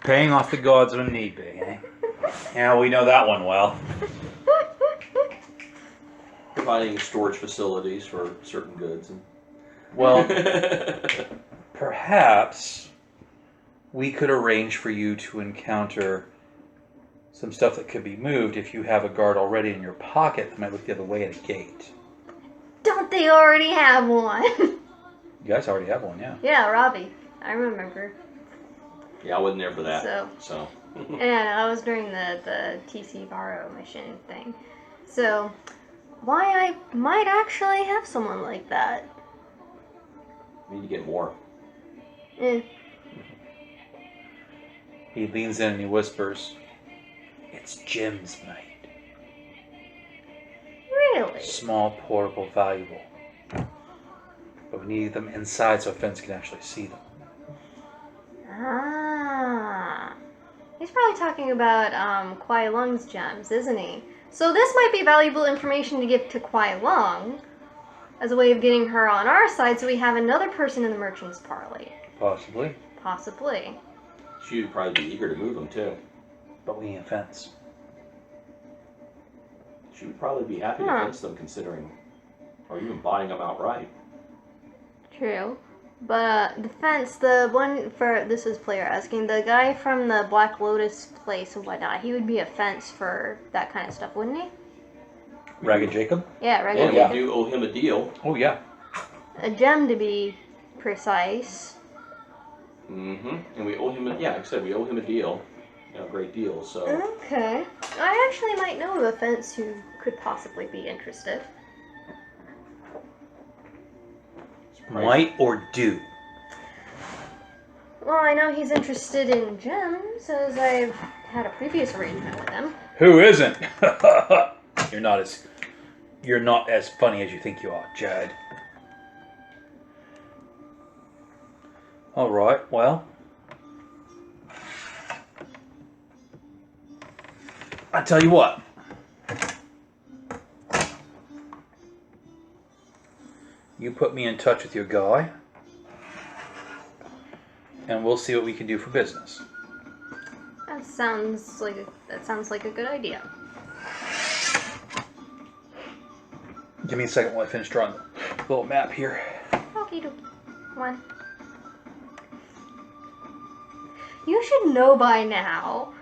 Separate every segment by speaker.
Speaker 1: Paying off the gods when need be, eh? Yeah, we know that one well.
Speaker 2: Providing storage facilities for certain goods.
Speaker 1: Well, perhaps we could arrange for you to encounter some stuff that could be moved if you have a guard already in your pocket that might look the other way at a gate.
Speaker 3: Don't they already have one?
Speaker 1: You guys already have one, yeah.
Speaker 3: Yeah, Robbie. I remember.
Speaker 2: Yeah, I wasn't there for that.
Speaker 3: So. Yeah, I was during the TC Varro mission thing. So, why I might actually have someone like that.
Speaker 2: We need to get more.
Speaker 1: He leans in and he whispers, "It's gems, mate.
Speaker 3: Really?
Speaker 1: Small, portable, valuable. But we need them inside so Fence can actually see them."
Speaker 3: Ah. He's probably talking about Kuai Lung's gems, isn't he? So this might be valuable information to give to Kuai Lung as a way of getting her on our side so we have another person in the merchant's parley.
Speaker 1: Possibly.
Speaker 3: Possibly.
Speaker 2: She would probably be eager to move them too.
Speaker 1: But we need a fence.
Speaker 2: She would probably be happy to fence them considering, or even buying them outright.
Speaker 3: True. But the fence, the one for, this is player asking, the guy from the Black Lotus place and whatnot, he would be a fence for that kind of stuff, wouldn't he?
Speaker 1: Ragged Jacob?
Speaker 3: Yeah, Ragged
Speaker 2: And
Speaker 3: Jacob.
Speaker 2: we do owe him a deal.
Speaker 1: Oh, yeah.
Speaker 3: A gem to be precise.
Speaker 2: Mm-hmm. And we owe him, like I said, we owe him a deal. A great deal, so.
Speaker 3: Okay. I actually might know of a fence who could possibly be interested.
Speaker 1: Might or do?
Speaker 3: Well, I know he's interested in gems, as I've had a previous arrangement with him.
Speaker 1: Who isn't? You're not as funny as you think you are, Judd. All right. Well, I tell you what. You put me in touch with your guy, and we'll see what we can do for business.
Speaker 3: That sounds like a good idea.
Speaker 1: Give me a second while I finish drawing the little map here.
Speaker 3: Okie dokie. One. You should know by now.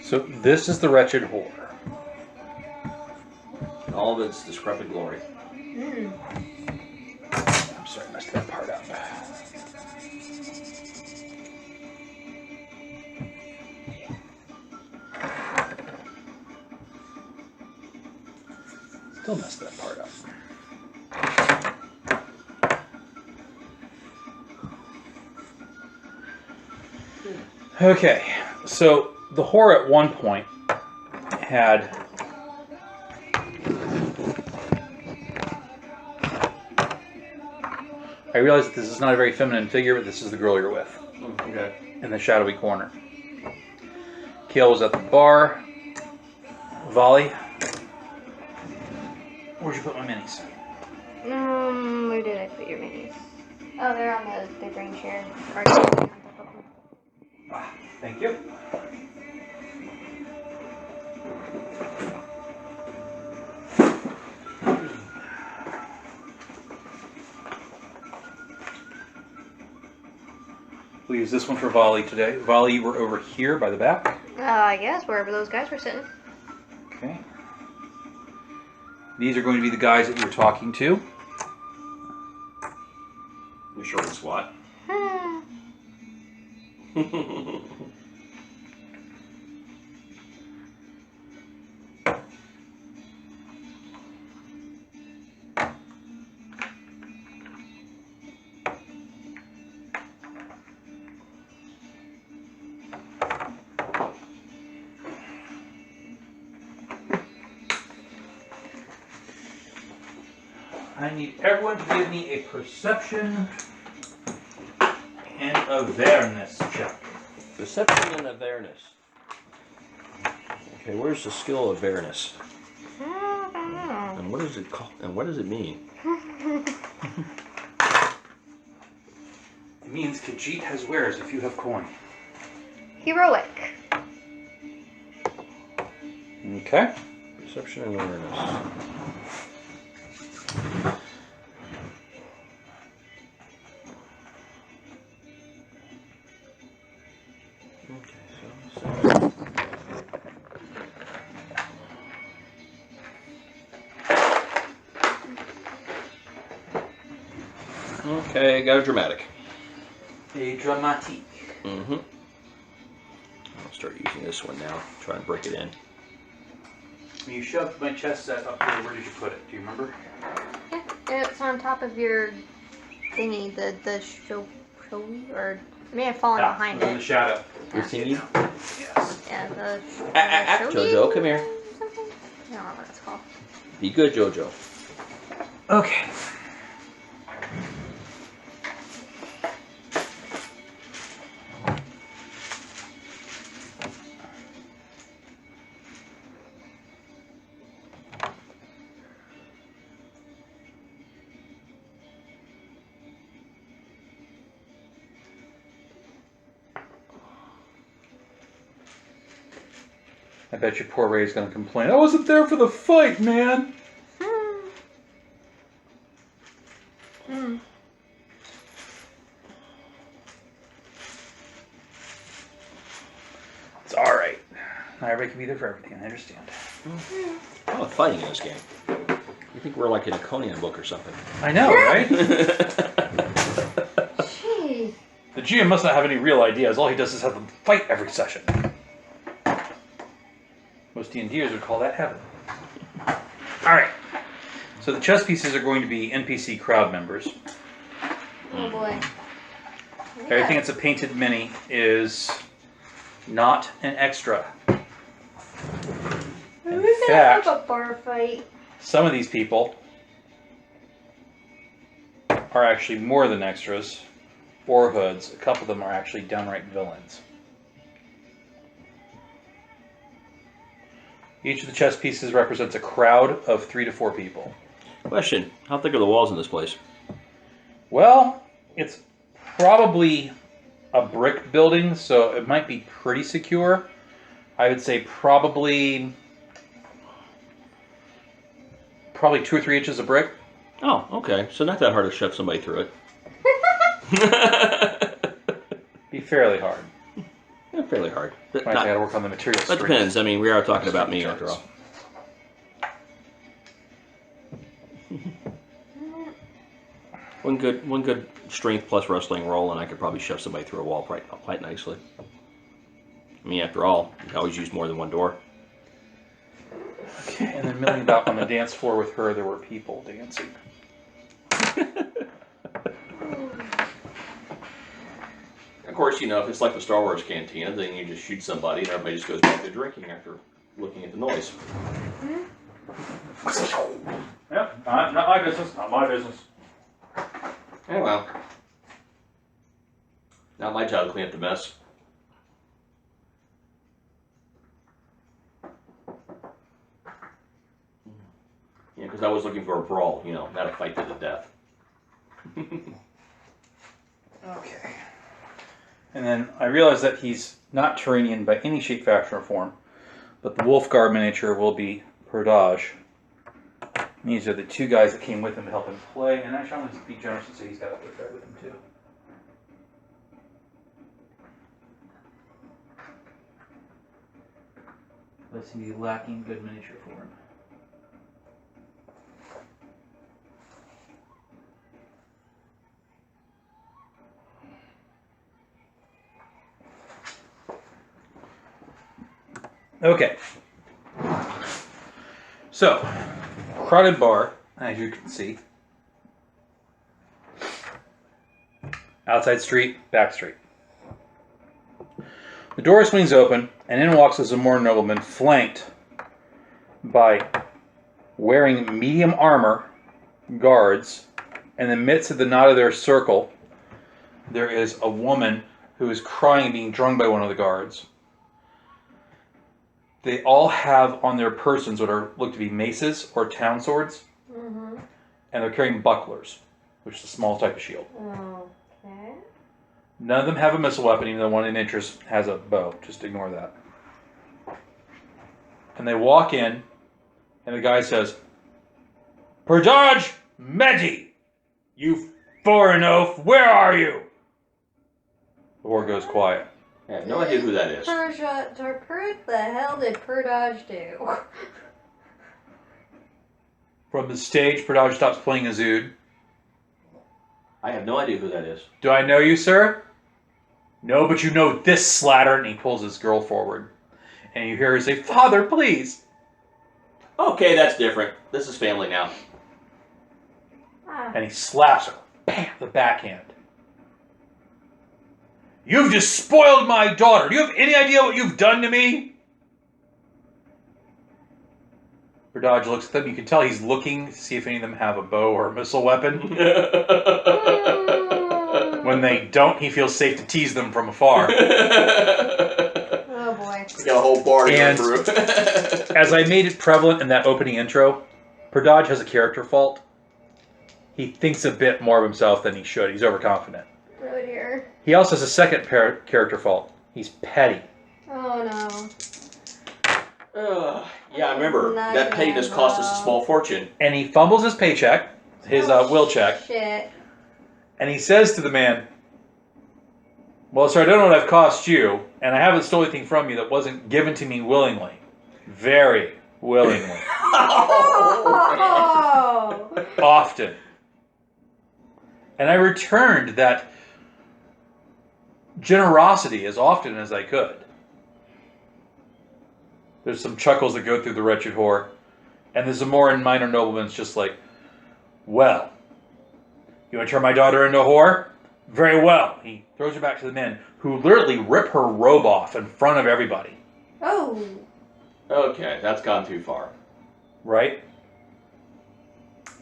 Speaker 1: So this is the wretched whore.
Speaker 2: And all of its discrepant glory.
Speaker 1: I'm sorry, I messed that part up. Still messed that part up. Okay, so the whore at one point had I realize that this is not a very feminine figure, but this is the girl you're with.
Speaker 2: Okay.
Speaker 1: In the shadowy corner. Kale was at the bar. Volley. Where'd you put my minis?
Speaker 3: Where did I put your minis? Oh, they're on the green chair.
Speaker 1: Thank you. We'll use this one for volley today. Volley, we're over here by the back.
Speaker 3: I guess wherever those guys were sitting.
Speaker 1: Okay. These are going to be the guys that you're talking to.
Speaker 2: You're short and squat.
Speaker 1: I need everyone to give me a perception and awareness check.
Speaker 2: Perception and awareness. Okay, where's the skill of awareness?
Speaker 3: I don't know.
Speaker 2: And what is it called? And what does it mean?
Speaker 1: It means Khajiit has wares if you have coin.
Speaker 3: Heroic.
Speaker 1: Okay.
Speaker 2: Perception and awareness. Okay, got a dramatic.
Speaker 1: A dramatique.
Speaker 2: Mm-hmm. I'll start using this one now. Try and break it in.
Speaker 1: When you shoved my chess set up there, where did you put it? Do you remember?
Speaker 3: Yeah, it's on top of your thingy, the showy, or it may have fallen behind
Speaker 1: it. In the
Speaker 3: it.
Speaker 1: shadow.
Speaker 2: Your thingy?
Speaker 1: Yes.
Speaker 3: Yeah, the showy
Speaker 2: Jojo, come here.
Speaker 3: or something? I don't know what it's called.
Speaker 2: Be good, Jojo.
Speaker 1: Okay. I bet your poor Ray's gonna complain. I wasn't there for the fight, man. It's all right. Not everybody can be there for everything. I understand.
Speaker 2: I love fighting in this game. You think we're like in a Conan book or something?
Speaker 1: I know, right?
Speaker 3: Jeez.
Speaker 1: The GM must not have any real ideas. All he does is have them fight every session. Most D&Ders would call that heaven. Alright. So the chess pieces are going to be NPC crowd members.
Speaker 3: Oh boy.
Speaker 1: Everything that's a painted mini is not an extra. In fact,
Speaker 3: have a bar fight.
Speaker 1: some of these people are actually more than extras or hoods. A couple of them are actually downright villains. Each of the chess pieces represents a crowd of 3 to 4 people.
Speaker 2: Question, how thick are the walls in this place?
Speaker 1: Well, it's probably a brick building, so it might be pretty secure. I would say probably 2 or 3 inches of brick.
Speaker 2: Oh, okay. So not that hard to shove somebody through it.
Speaker 1: Be fairly hard.
Speaker 2: Yeah, fairly hard. But
Speaker 1: I got to work on the material
Speaker 2: that
Speaker 1: strength.
Speaker 2: depends. I mean, we are talking about me after all. One good strength plus wrestling roll, and I could probably shove somebody through a wall quite nicely. I mean, after all, you can always use more than one door.
Speaker 1: Okay, and then milling about on the dance floor with her, there were people dancing.
Speaker 2: Of course, you know, if it's like the Star Wars cantina, then you just shoot somebody and everybody just goes back to drinking after looking at the noise.
Speaker 1: Yep, not my business, not my business.
Speaker 2: Oh well. Not my job to clean up the mess. Yeah, because I was looking for a brawl, you know, not a fight to the death.
Speaker 1: Okay. And then I realize that he's not Turanian by any shape, fashion, or form, but the Wolfguard miniature will be Perdage. These are the 2 guys that came with him to help him play, and actually I'm going to be generous and say he's got a good guy with him too. But seem to be lacking good miniature form. Okay. So, crowded bar, as you can see. Outside street, back street. The door swings open, and in walks a Zamora nobleman flanked by wearing medium armor guards. In the midst of the knot of their circle, there is a woman who is crying and being drunk by one of the guards. They all have on their persons what are look to be maces or town swords, and they're carrying bucklers, which is a small type of shield.
Speaker 3: Okay.
Speaker 1: None of them have a missile weapon, even though one in interest has a bow. Just ignore that. And they walk in, and the guy says, "Perdaj Medi, you foreign oaf, where are you?" The war goes quiet.
Speaker 2: I have no idea who that is.
Speaker 3: What the hell did Perdaj do?
Speaker 1: From the stage, Perdaj stops playing a zood.
Speaker 2: I have no idea who that is.
Speaker 1: "Do I know you, sir?" "No, but you know this slattern." And he pulls his girl forward. And you hear her say, "Father, please."
Speaker 2: Okay, that's different. This is family now.
Speaker 1: And he slaps her. Bam! The backhand. "You've just spoiled my daughter. Do you have any idea what you've done to me?" Perdaj looks at them. You can tell he's looking to see if any of them have a bow or a missile weapon. When they don't, he feels safe to tease them from afar.
Speaker 3: Oh boy.
Speaker 2: We got a whole bar to go through.
Speaker 1: As I made it prevalent in that opening intro, Perdaj has a character fault. He thinks a bit more of himself than he should. He's overconfident.
Speaker 3: Oh dear.
Speaker 1: He also has a second character fault. He's petty.
Speaker 3: Oh no.
Speaker 2: Yeah, I remember. That pettiness cost us a small fortune.
Speaker 1: And he fumbles his paycheck, his will check.
Speaker 3: Shit.
Speaker 1: And he says to the man, "Well, sir, I don't know what I've cost you, and I haven't stolen anything from you that wasn't given to me willingly. Very willingly.
Speaker 3: Oh.
Speaker 1: Often. And I returned that generosity as often as I could." There's some chuckles that go through the wretched whore. And the Zamoran minor nobleman's just like, "Well, you want to turn my daughter into a whore? Very well." He throws her back to the men, who literally rip her robe off in front of everybody.
Speaker 3: Oh.
Speaker 2: Okay, that's gone too far.
Speaker 1: Right?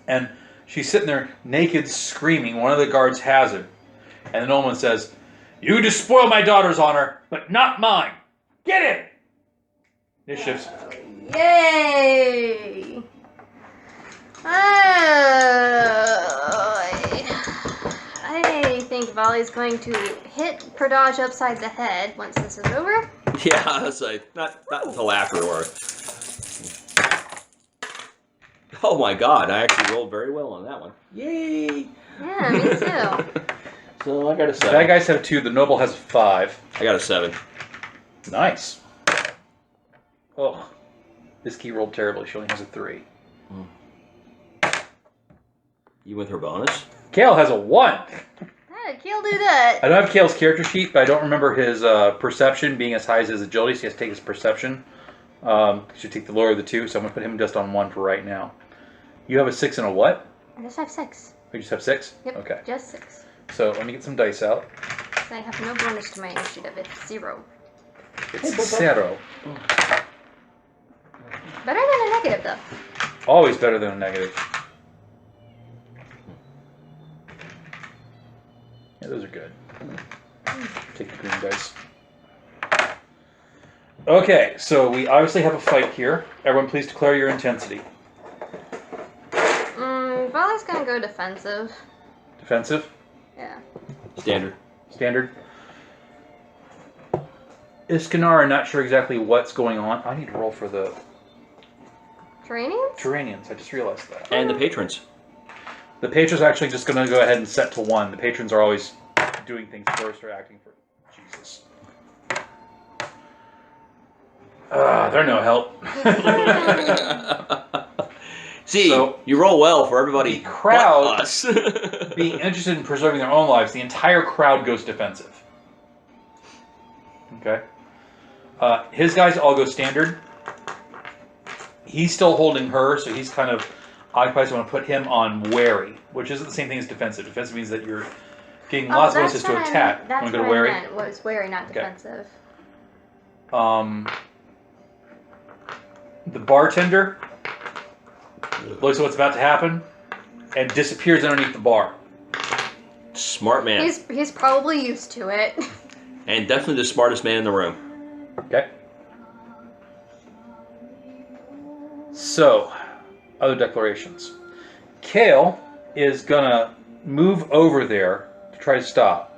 Speaker 1: And she's sitting there naked, screaming. One of the guards has her. And the nobleman says, "You despoil my daughter's honor, but not mine. Get in!" Initiatives.
Speaker 3: Yay! I think Volley's going to hit Perdaj upside the head once this is over.
Speaker 2: Yeah, that's like, not until afterward. Oh my god, I actually rolled very well on that one. Yay!
Speaker 3: Yeah, me too.
Speaker 2: So I got a 7.
Speaker 1: Bad guys have 2, the noble has 5.
Speaker 2: I got a 7.
Speaker 1: Nice. Oh, this key rolled terribly. She only has a 3.
Speaker 2: You with her bonus?
Speaker 1: Kale has a 1.
Speaker 3: How did Kale do that?
Speaker 1: I don't have Kale's character sheet, but I don't remember his perception being as high as his agility, so he has to take his perception. Should take the lower of the 2, so I'm going to put him just on 1 for right now. You have a 6 and a what?
Speaker 3: I just have 6.
Speaker 1: You just have 6?
Speaker 3: Yep,
Speaker 1: Okay.
Speaker 3: just 6.
Speaker 1: So let me get some dice out.
Speaker 3: I have no bonus to my initiative. It's 0.
Speaker 1: It's 0.
Speaker 3: Better than a negative, though.
Speaker 1: Always better than a negative. Yeah, those are good. Take the green dice. Okay, so we obviously have a fight here. Everyone please declare your intensity.
Speaker 3: Volley's gonna go defensive.
Speaker 1: Defensive?
Speaker 3: Yeah.
Speaker 2: Standard.
Speaker 1: Standard? Iskanar, I'm not sure exactly what's going on. I need to roll for the
Speaker 3: Turanians?
Speaker 1: Turanians. I just realized that.
Speaker 2: And the patrons.
Speaker 1: The patrons are actually just going to go ahead and set to 1. The patrons are always doing things first or acting for Jesus. They're no help.
Speaker 2: See,
Speaker 1: So,
Speaker 2: you roll well for everybody.
Speaker 1: The crowd
Speaker 2: but us.
Speaker 1: being interested in preserving their own lives, the entire crowd goes defensive. Okay. His guys all go standard. He's still holding her, so he's kind of occupied. So I want to put him on wary, which isn't the same thing as defensive. Defensive means that you're getting lots of bonuses to attack.
Speaker 3: That's
Speaker 1: Want to go
Speaker 3: what
Speaker 1: to wary?
Speaker 3: I meant, was wary, not defensive.
Speaker 1: The bartender looks at what's about to happen and disappears underneath the bar.
Speaker 2: Smart man.
Speaker 3: He's probably used to it.
Speaker 2: And definitely the smartest man in the room.
Speaker 1: Okay. So, other declarations. Kale is gonna move over there to try to stop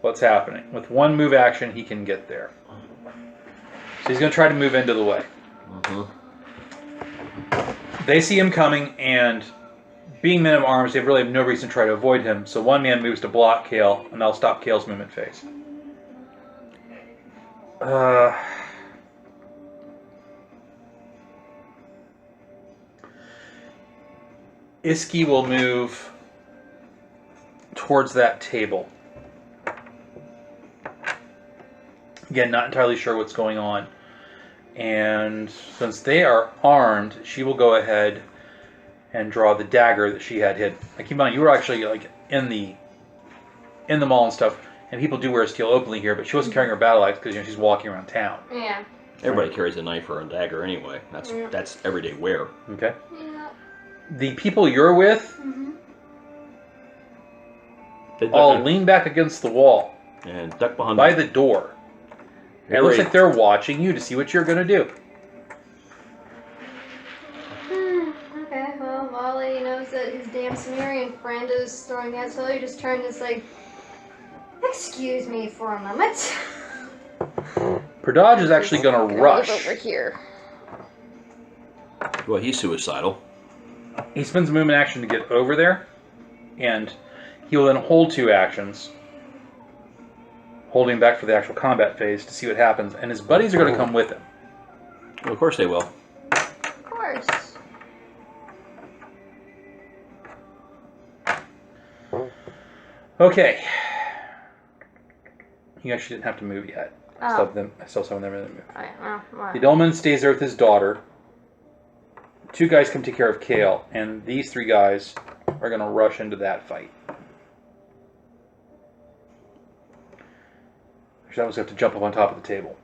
Speaker 1: what's happening. With one move action, he can get there. So he's gonna try to move into the way. They see him coming, and being men of arms, they really have no reason to try to avoid him. So one man moves to block Kale, and that'll stop Kale's movement phase. Iski will move towards that table. Again, not entirely sure what's going on. And since they are armed, she will go ahead and draw the dagger that she had hidden. Like, keep in mind, you were actually like in the mall and stuff, and people do wear steel openly here, but she wasn't carrying her battle axe because she's walking around town.
Speaker 3: Yeah.
Speaker 2: Everybody carries a knife or a dagger anyway. That's everyday wear.
Speaker 1: Okay.
Speaker 3: Yeah.
Speaker 1: The people you're with all lean back against the wall
Speaker 2: and duck behind
Speaker 1: by the door. It looks like they're watching you to see what you're going to do.
Speaker 3: Okay, well, Molly knows that his damn Sumerian friend is throwing that, so he just turned and is like, excuse me for a moment.
Speaker 1: Perdodge is actually going to rush.
Speaker 3: Over here.
Speaker 2: Well, he's suicidal.
Speaker 1: He spends a movement action to get over there, and he will then hold 2 actions, holding back for the actual combat phase to see what happens, and his buddies are going to come with him.
Speaker 2: Well, of course they will.
Speaker 3: Of course.
Speaker 1: Okay. You actually didn't have to move yet.
Speaker 3: Oh.
Speaker 1: I still have some of them in the move.
Speaker 3: Alright, well,
Speaker 1: The Dolman stays there with his daughter. 2 guys come take care of Kale, and these 3 guys are going to rush into that fight. That was going to have to jump up on top of the table.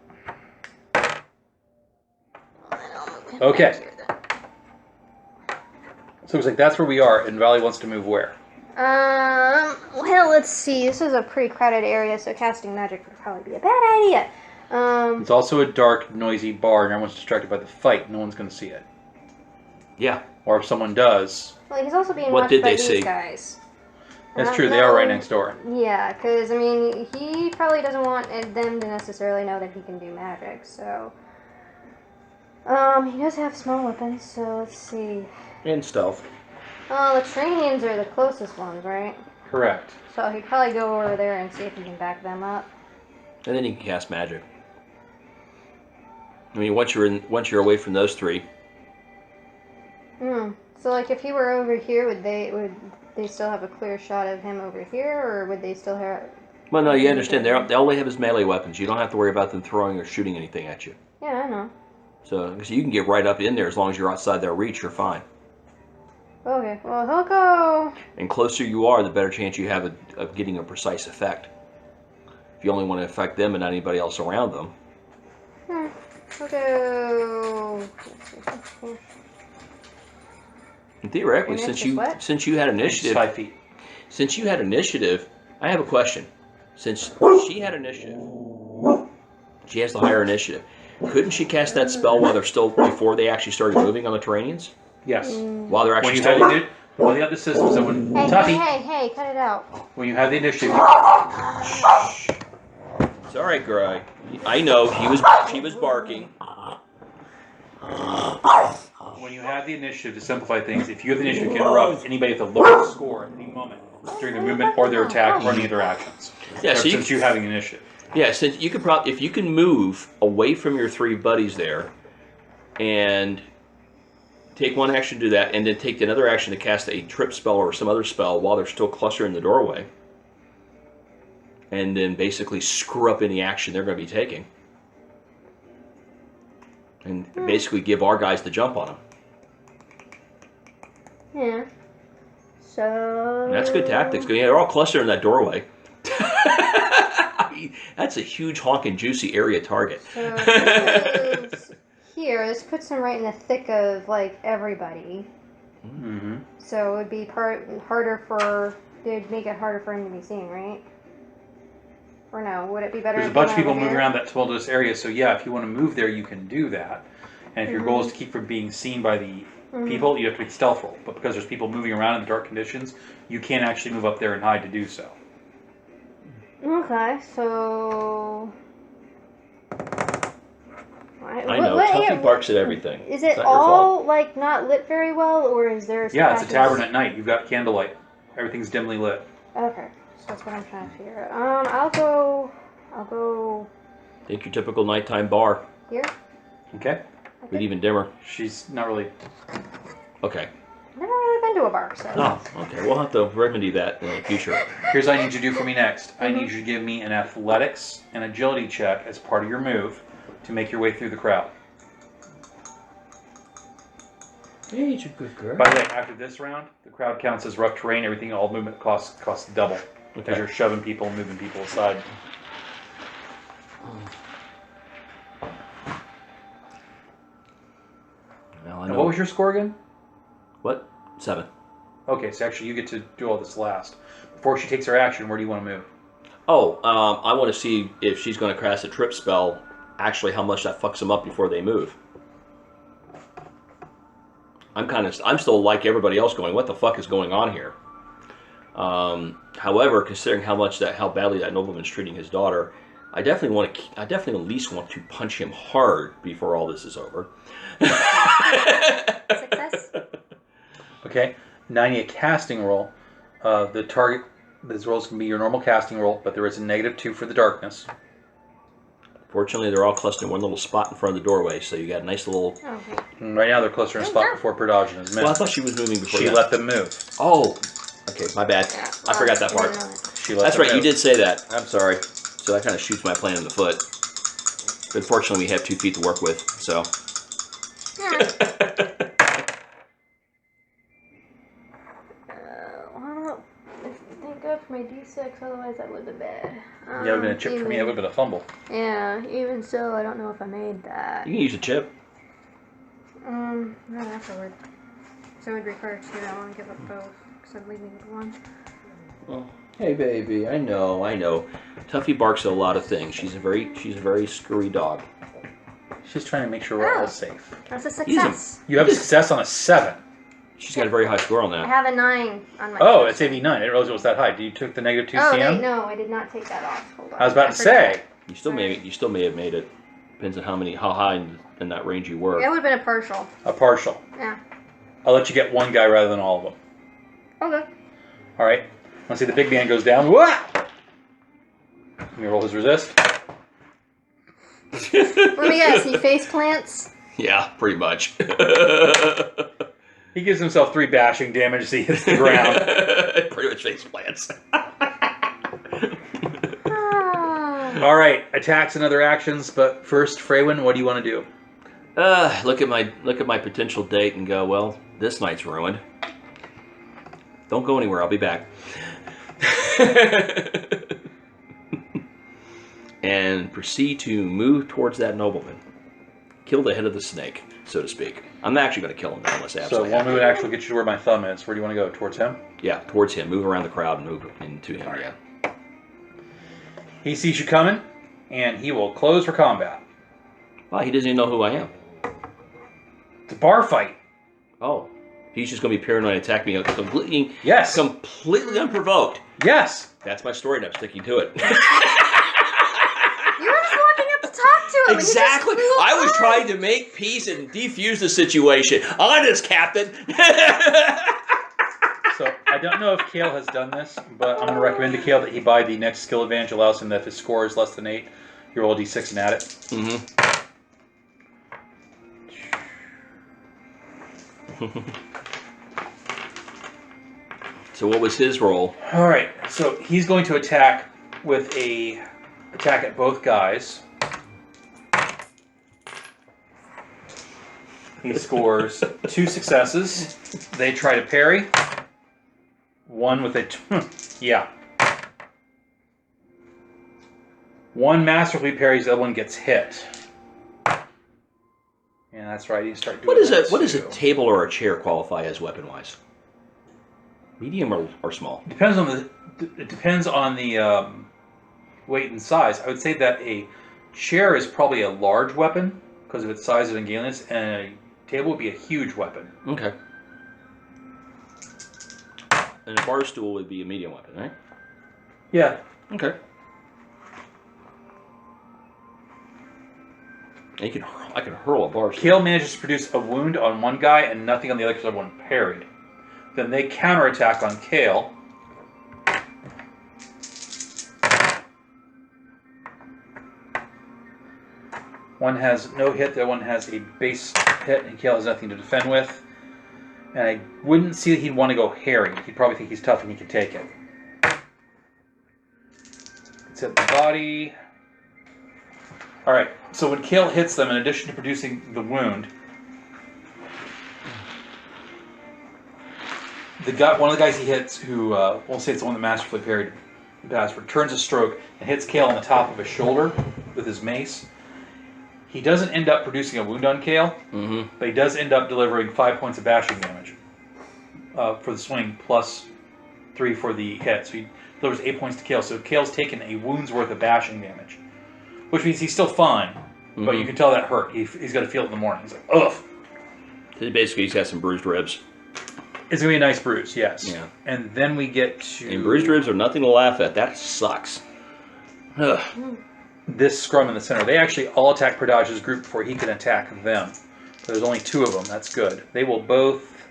Speaker 1: Okay. So it looks like that's where we are, and Valley wants to move where?
Speaker 3: Well, let's see. This is a pretty crowded area, so casting magic would probably be a bad idea.
Speaker 1: It's also a dark, noisy bar, and everyone's distracted by the fight. No one's going to see it.
Speaker 2: Yeah.
Speaker 1: Or if someone does...
Speaker 3: Well, he's also being
Speaker 2: What
Speaker 3: watched
Speaker 2: did
Speaker 3: by
Speaker 2: they
Speaker 3: these
Speaker 2: see?
Speaker 3: guys.
Speaker 1: That's true, they are right next door.
Speaker 3: Yeah, because, I mean, he probably doesn't want them to necessarily know that he can do magic, so... he does have small weapons, so let's see.
Speaker 2: And stealth.
Speaker 3: The Tranians are the closest ones, right?
Speaker 1: Correct.
Speaker 3: So he'd probably go over there and see if he can back them up.
Speaker 2: And then you can cast magic. I mean, once you're away from those 3.
Speaker 3: So, like, if he were over here, would they still have a clear shot of him over here, or would they still have...
Speaker 2: Well, no, you understand. They only have his melee weapons. You don't have to worry about them throwing or shooting anything at you.
Speaker 3: Yeah, I know.
Speaker 2: So you can get right up in there as long as you're outside their reach. You're fine.
Speaker 3: Okay, well, he'll go...
Speaker 2: And closer you are, the better chance you have of getting a precise effect. If you only want to affect them and not anybody else around them.
Speaker 3: He'll go...
Speaker 2: And theoretically, since you had initiative,
Speaker 1: 5 feet.
Speaker 2: Since you had initiative, I have a question. Since she had initiative, she has the higher initiative. Couldn't she cast that spell while they're still before they actually started moving on the Terranians?
Speaker 1: Yes.
Speaker 2: While they're actually
Speaker 1: Well, you have the system. So when
Speaker 3: Hey, cut it out.
Speaker 1: When you have the initiative,
Speaker 2: It's all right, Greg. I know she was barking.
Speaker 1: when you have the initiative to simplify things, if you have the initiative, you can interrupt anybody at the lowest score at any moment during their movement or their attack or any of their actions.
Speaker 2: Yeah, so
Speaker 1: since you having initiative.
Speaker 2: Yeah, since you could probably, if you can move away from your 3 buddies there, and take one action to do that, and then take another action to cast a trip spell or some other spell while they're still clustered in the doorway, and then basically screw up any action they're going to be taking, and basically give our guys the jump on them.
Speaker 3: Yeah. So...
Speaker 2: And that's good tactics. Yeah, they're all clustered in that doorway. That's a huge honking juicy area target.
Speaker 3: So this is here. This puts them right in the thick of like everybody.
Speaker 1: Mm-hmm.
Speaker 3: So it would be harder for. They'd make it harder for him to be seen, right? Or no? Would it be better?
Speaker 1: There's a bunch of people moving around that tumultuous area, so yeah, if you want to move there, you can do that. And if your goal is to keep from being seen by the people, you have to make stealth roll. But because there's people moving around in the dark conditions, you can't actually move up there and hide to do so.
Speaker 3: Okay, so...
Speaker 2: I know, Tuffy barks at everything.
Speaker 3: Is it all, like, not lit very well, or is there...
Speaker 1: Yeah, it's a tavern at night. You've got candlelight. Everything's dimly lit.
Speaker 3: Okay, so that's what I'm trying to figure out. I'll go...
Speaker 2: Take your typical nighttime bar.
Speaker 3: Here?
Speaker 1: Okay.
Speaker 2: But even dimmer.
Speaker 1: She's not really...
Speaker 2: Okay.
Speaker 3: Never really been to a bar, so...
Speaker 2: Oh, okay. We'll have to remedy that in the future.
Speaker 1: Here's what I need you to do for me next. I need you to give me an athletics and agility check as part of your move to make your way through the crowd.
Speaker 2: Hey, you're a good girl.
Speaker 1: By the way, after this round, the crowd counts as rough terrain. Everything, all movement costs double. Because you're shoving people and moving people aside.
Speaker 2: Well,
Speaker 1: And what was your score again?
Speaker 2: What? 7.
Speaker 1: Okay, so actually you get to do all this last. Before she takes her action, where do you want to move?
Speaker 2: Oh, I want to see if she's going to cast a trip spell, actually how much that fucks them up before they move. I'm still like everybody else going, what the fuck is going on here? However, considering how badly that nobleman's treating his daughter, I definitely at least want to punch him hard before all this is over.
Speaker 3: Success?
Speaker 1: Okay, now I need a casting roll. The target, these rolls can be your normal casting roll, but there is a -2 for the darkness.
Speaker 2: Fortunately, they're all clustered in one little spot in front of the doorway, so you got a nice little...
Speaker 3: Okay.
Speaker 1: And right now they're clustered in a spot before Perdage has moved.
Speaker 2: Well, I thought she was moving before
Speaker 1: She
Speaker 2: that.
Speaker 1: let them move.
Speaker 2: Oh, okay, my bad.
Speaker 3: Yeah.
Speaker 2: I forgot that part.
Speaker 1: She let
Speaker 2: That's
Speaker 1: them
Speaker 2: right, you
Speaker 1: move.
Speaker 2: did say that. I'm sorry. So that kind of shoots my plan in the foot. But fortunately, we have 2 feet to work with, so...
Speaker 3: Thank God for my D6, otherwise I would have been bad.
Speaker 1: Yeah, it would have been a chip for me. It would have been a fumble.
Speaker 3: Yeah, even so, I don't know if I made that.
Speaker 2: You can use a chip.
Speaker 3: Not afterward. So it would require 2. I don't want to give up both, because I'm leaving with 1.
Speaker 2: Well, hey, baby, I know. Tuffy barks at a lot of things. She's a very scurry dog.
Speaker 1: She's trying to make sure we're all safe.
Speaker 3: That's a success.
Speaker 1: You have a success on a 7.
Speaker 2: She's got a very high score on
Speaker 3: I
Speaker 2: that.
Speaker 3: have a 9 on my...
Speaker 1: Oh, it's AV9. I didn't realize it was that high. You took the -2
Speaker 3: Oh,
Speaker 1: CM?
Speaker 3: no, I did not take that off. Hold on.
Speaker 1: I was about to say.
Speaker 2: You still may have made it. Depends on how high in that range you were.
Speaker 3: Yeah, it would have been a partial.
Speaker 1: A partial.
Speaker 3: Yeah.
Speaker 1: I'll let you get one guy rather than all of them.
Speaker 3: Okay.
Speaker 1: All right. Want to see the big man goes down? Wah! Let me roll his resist.
Speaker 3: Let me guess, he face plants?
Speaker 2: Yeah, pretty much.
Speaker 1: He gives himself 3 bashing damage as he hits the ground.
Speaker 2: Pretty much face plants.
Speaker 1: All right, attacks and other actions, but first, Freywin, what do you want to do?
Speaker 2: Look at my potential date and go, well, this night's ruined. Don't go anywhere. I'll be back. And proceed to move towards that nobleman. Kill the head of the snake, so to speak. I'm not actually going to kill him unless I
Speaker 1: So
Speaker 2: absolutely
Speaker 1: one
Speaker 2: have
Speaker 1: move
Speaker 2: to.
Speaker 1: would actually get you to where my thumb is. Where do you want to go? Towards him?
Speaker 2: Yeah, towards him. Move around the crowd and move into him. Yeah.
Speaker 1: He sees you coming, and he will close for combat.
Speaker 2: Well, he doesn't even know who I am.
Speaker 1: It's a bar fight.
Speaker 2: Oh, he's just going to be paranoid and attack me completely,
Speaker 1: Yes.
Speaker 2: completely unprovoked.
Speaker 1: Yes.
Speaker 2: That's my story, and I'm sticking to it.
Speaker 3: You were just walking up to talk to him.
Speaker 2: Exactly.
Speaker 3: And he just
Speaker 2: I was trying to make peace and defuse the situation. Honest, Captain.
Speaker 1: So I don't know if Kale has done this, but I'm going to recommend to Kale that he buy the next skill advantage. Allows him that if his score is less than 8, you roll a d6 and add it.
Speaker 2: Mm-hmm. So what was his roll?
Speaker 1: All right, so he's going to attack with a attack at both guys. He scores 2 successes. They try to parry. One with a yeah. One masterfully parries, the other one gets hit. Yeah, that's right. You start doing
Speaker 2: What does a table or a chair qualify as weapon-wise? Medium or small?
Speaker 1: It depends on the weight and size. I would say that a chair is probably a large weapon because of its size and ungainliness, and a table would be a huge weapon.
Speaker 2: Okay. And a bar stool would be a medium weapon, right?
Speaker 1: Yeah.
Speaker 2: Okay. And I can hurl a bar stool.
Speaker 1: Kale manages to produce a wound on one guy and nothing on the other because everyone parried. Then they counterattack on Kale. One has no hit, the other one has a base hit, and Kale has nothing to defend with. And I wouldn't see that he'd want to go harry. He'd probably think he's tough and he can take it. It's hit the body. Alright, so when Kale hits them, in addition to producing the wound, one of the guys he hits, who we'll say it's the one that masterfully parried the pass, returns a stroke and hits Kale on the top of his shoulder with his mace. He doesn't end up producing a wound on Kale, but he does end up delivering 5 points of bashing damage for the swing, plus 3 for the hit. So he delivers 8 points to Kale. So Kale's taken a wound's worth of bashing damage, which means he's still fine, but you can tell that hurt. He's got to feel it in the morning. He's like, ugh.
Speaker 2: So basically, he's got some bruised ribs.
Speaker 1: It's going to be a nice bruise, yes.
Speaker 2: Yeah.
Speaker 1: And then we get to...
Speaker 2: And bruised ribs are nothing to laugh at. That sucks. Ugh.
Speaker 1: This scrum in the center. They actually all attack Pradage's group before he can attack them. So there's only 2 of them. That's good. They will both...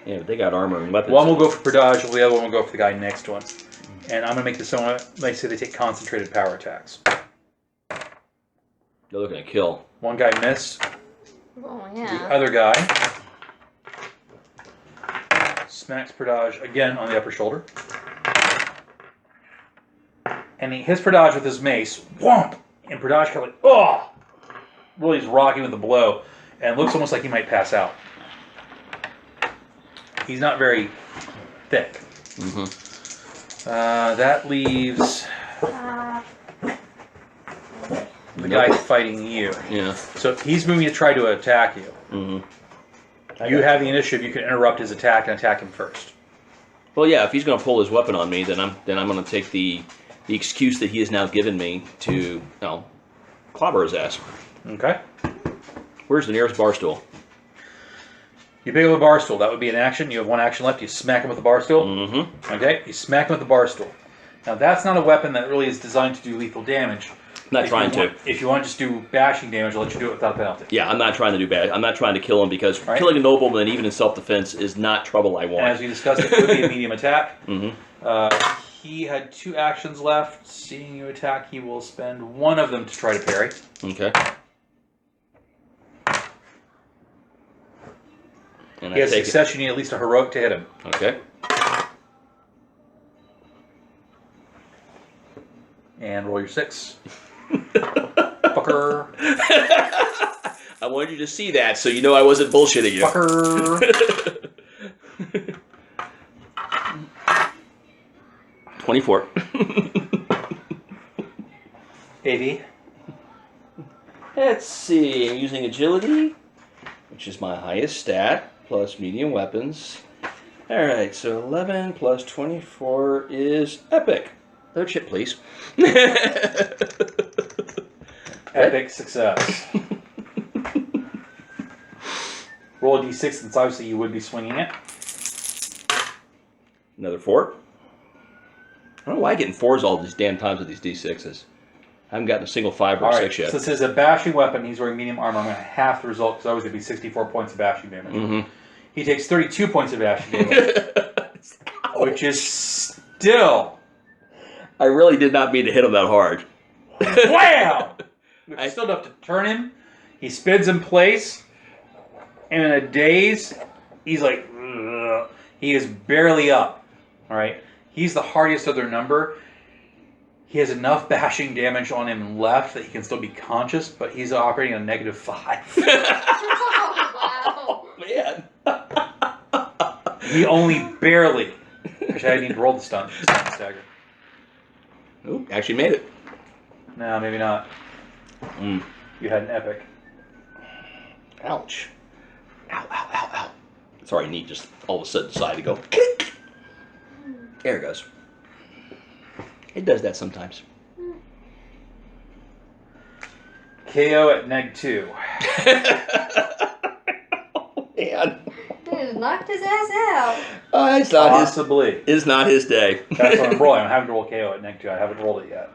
Speaker 2: Yeah, but they got armor and weapons.
Speaker 1: One will go for Pradage, the other one will go for the guy next to him. And I'm going to make this one, like I say, they take concentrated power attacks.
Speaker 2: They're looking to kill.
Speaker 1: One guy missed.
Speaker 3: Oh, yeah.
Speaker 1: The other guy smacks Pradage again on the upper shoulder. And he hits Pradage with his mace. Whomp! And Pradage kind of like, oh! Really is rocking with the blow. And looks almost like he might pass out. He's not very thick. That leaves the guy fighting you.
Speaker 2: Yeah.
Speaker 1: So he's moving to try to attack you. You have the initiative. You can interrupt his attack and attack him first.
Speaker 2: Well, yeah. If he's going to pull his weapon on me, then I'm going to take the excuse that he has now given me to clobber his ass.
Speaker 1: Okay.
Speaker 2: Where's the nearest bar stool?
Speaker 1: You pick up a bar stool. That would be an action. You have 1 action left. You smack him with the bar stool. Okay. You smack him with the bar stool. Now that's not a weapon that really is designed to do lethal damage.
Speaker 2: Not trying to.
Speaker 1: If you want to just do bashing damage, I'll let you do it without penalty.
Speaker 2: Yeah, I'm not trying to do bad. I'm not trying to kill him because killing a nobleman, even in self-defense, is not trouble I want.
Speaker 1: And as we discussed, it would be a medium attack. He had 2 actions left. Seeing you attack, he will spend 1 of them to try to parry.
Speaker 2: Okay. And
Speaker 1: he has success. You need at least a heroic to hit him.
Speaker 2: Okay.
Speaker 1: And roll your 6. Fucker.
Speaker 2: I wanted you to see that so you know I wasn't bullshitting you.
Speaker 1: Fucker.
Speaker 2: 24.
Speaker 1: AV.
Speaker 2: Let's see. I'm using agility, which is my highest stat, plus medium weapons. Alright, so 11 plus 24 is epic. Third chip, please.
Speaker 1: Epic success. Roll a d6, since obviously you would be swinging it.
Speaker 2: Another 4. I don't know why I'm getting 4s all these damn times with these d6s. I haven't gotten a single 5 or 6 yet.
Speaker 1: So this is a bashing weapon. He's wearing medium armor. I'm going to half the result because I was going to be 64 points of bashing damage. He takes 32 points of bashing damage, which is still...
Speaker 2: I really did not mean to hit him that hard.
Speaker 1: Wham! It's still enough to turn him. He spins in place, and in a daze, he's like... Ugh. He is barely up. All right? He's the hardiest of their number. He has enough bashing damage on him left that he can still be conscious, but he's operating on -5.
Speaker 3: Oh, wow.
Speaker 2: Man.
Speaker 1: He only barely. Actually, I need to roll the stun stagger.
Speaker 2: Ooh, actually made it.
Speaker 1: No, maybe not.
Speaker 2: Mm.
Speaker 1: You had an epic.
Speaker 2: Ouch. Ow, ow, ow, ow. Sorry, knee just all of a sudden decided to go kick. There it goes. It does that sometimes.
Speaker 1: KO at -2.
Speaker 2: Oh, man.
Speaker 3: He just knocked his ass out.
Speaker 2: It's not
Speaker 1: Possibly.
Speaker 2: It's not his day.
Speaker 1: That's what I'm rolling. I'm having to roll KO at -2. I haven't rolled it yet.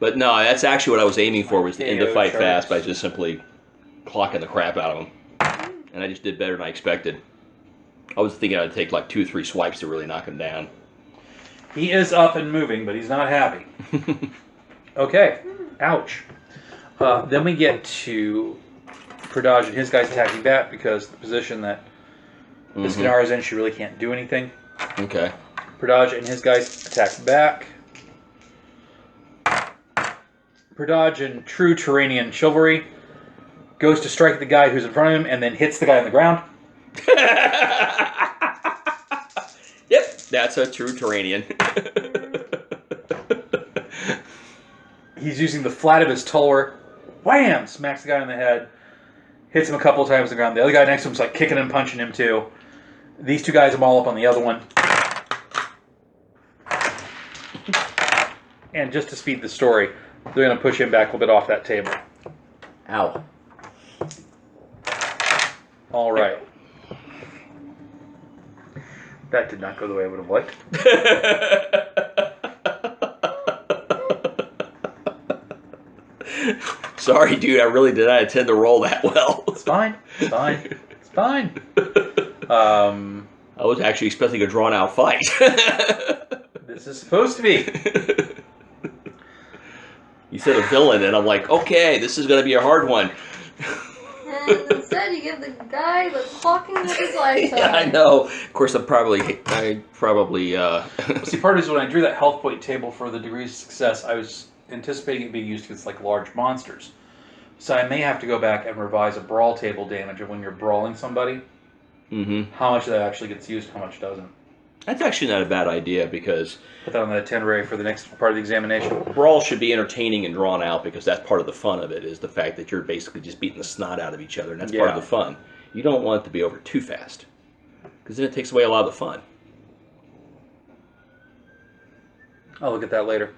Speaker 2: But no, that's actually what I was aiming for, was to end the
Speaker 1: KO
Speaker 2: fight
Speaker 1: charge.
Speaker 2: fast by just simply clocking the crap out of him. And I just did better than I expected. I was thinking I'd take like 2 or 3 swipes to really knock him down.
Speaker 1: He is up and moving, but he's not happy. Okay. Ouch. Then we get to Pradaj and his guys attacking back because the position that Iskandar is in, she really can't do anything.
Speaker 2: Okay.
Speaker 1: Pradaj and his guys attack back. Pradaj, in true Turanian chivalry, goes to strike the guy who's in front of him and then hits the guy on the ground.
Speaker 2: Yep, that's a true Turanian.
Speaker 1: He's using the flat of his tulwar. Wham! Smacks the guy on the head. Hits him a couple of times on the ground. The other guy next to him's like kicking and punching him too. These two guys are all up on the other one. And just to speed the story, they're going to push him back a little bit off that table.
Speaker 2: Ow.
Speaker 1: All right. That did not go the way I would have liked.
Speaker 2: Sorry, dude. I really did not intend to roll that well.
Speaker 1: It's fine. It's fine. It's fine.
Speaker 2: I was actually expecting a drawn-out fight.
Speaker 1: This is supposed to be.
Speaker 2: You said a villain, and I'm like, okay, this is going to be a hard one.
Speaker 3: And instead, you give the guy the clocking of his lifetime.
Speaker 2: Yeah, I know. Of course, I probably.
Speaker 1: See, part of it is when I drew that health point table for the degrees of success, I was anticipating it being used against like large monsters. So I may have to go back and revise a brawl table damage of when you're brawling somebody.
Speaker 2: Mm-hmm.
Speaker 1: How much of that actually gets used, how much doesn't.
Speaker 2: That's actually not a bad idea, because
Speaker 1: Put that on the itinerary for the next part of the examination.
Speaker 2: brawl should be entertaining and drawn out, because that's part of the fun of it, is the fact that you're basically just beating the snot out of each other, and that's part of
Speaker 1: Yeah.
Speaker 2: the fun. You don't want it to be over too fast, because then it takes away a lot of the fun.
Speaker 1: I'll look at that later.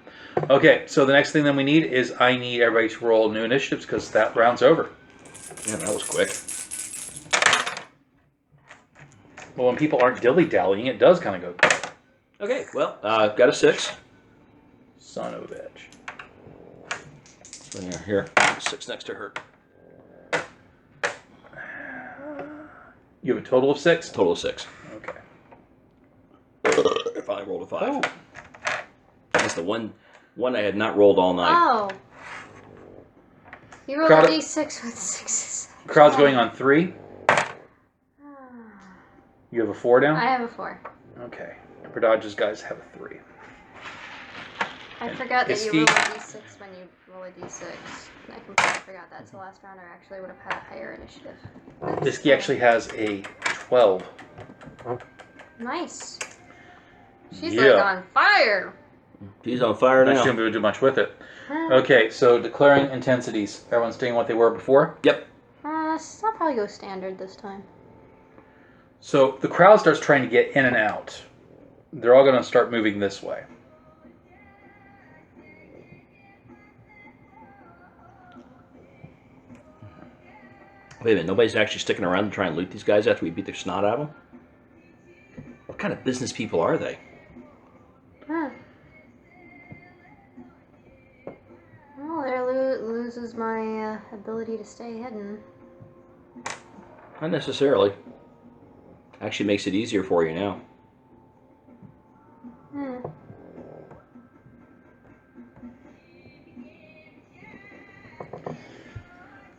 Speaker 1: Okay, so the next thing that we need is I need everybody to roll new initiatives because that round's over.
Speaker 2: Yeah, that was quick.
Speaker 1: Well, when people aren't dilly-dallying, it does kind of go quick.
Speaker 2: Okay, well, got a 6.
Speaker 1: Son of a bitch.
Speaker 2: So here, 6 next to her.
Speaker 1: You have a total of 6?
Speaker 2: Total of 6.
Speaker 1: Okay.
Speaker 2: If I rolled a 5.
Speaker 1: Oh.
Speaker 2: That's the one I had not rolled all night.
Speaker 3: Oh. You rolled
Speaker 1: Crowd-
Speaker 3: a d6 with 6s.
Speaker 1: Crowd's going on 3. You have a 4 down?
Speaker 3: I have a 4.
Speaker 1: Okay. Pradaj's guys have a 3.
Speaker 3: I forgot that you
Speaker 1: Iski?
Speaker 3: roll a d6 when you roll a d6. I completely forgot that, so last round I actually would have had a higher initiative.
Speaker 1: Iski actually has a 12.
Speaker 3: Nice. She's
Speaker 1: Yeah.
Speaker 3: like on fire.
Speaker 2: He's on fire
Speaker 1: I'm not
Speaker 2: now.
Speaker 1: sure we do much with it. Okay, so declaring intensities. Everyone's staying what they were before?
Speaker 2: Yep.
Speaker 3: I'll probably go standard this time.
Speaker 1: So the crowd starts trying to get in and out. They're all going to start moving this way.
Speaker 2: Wait a minute, nobody's actually sticking around to try and loot these guys after we beat their snot out of them? What kind of business people are they?
Speaker 3: Huh. Well, there loses my ability to stay hidden.
Speaker 2: Not necessarily. Actually makes it easier for you now.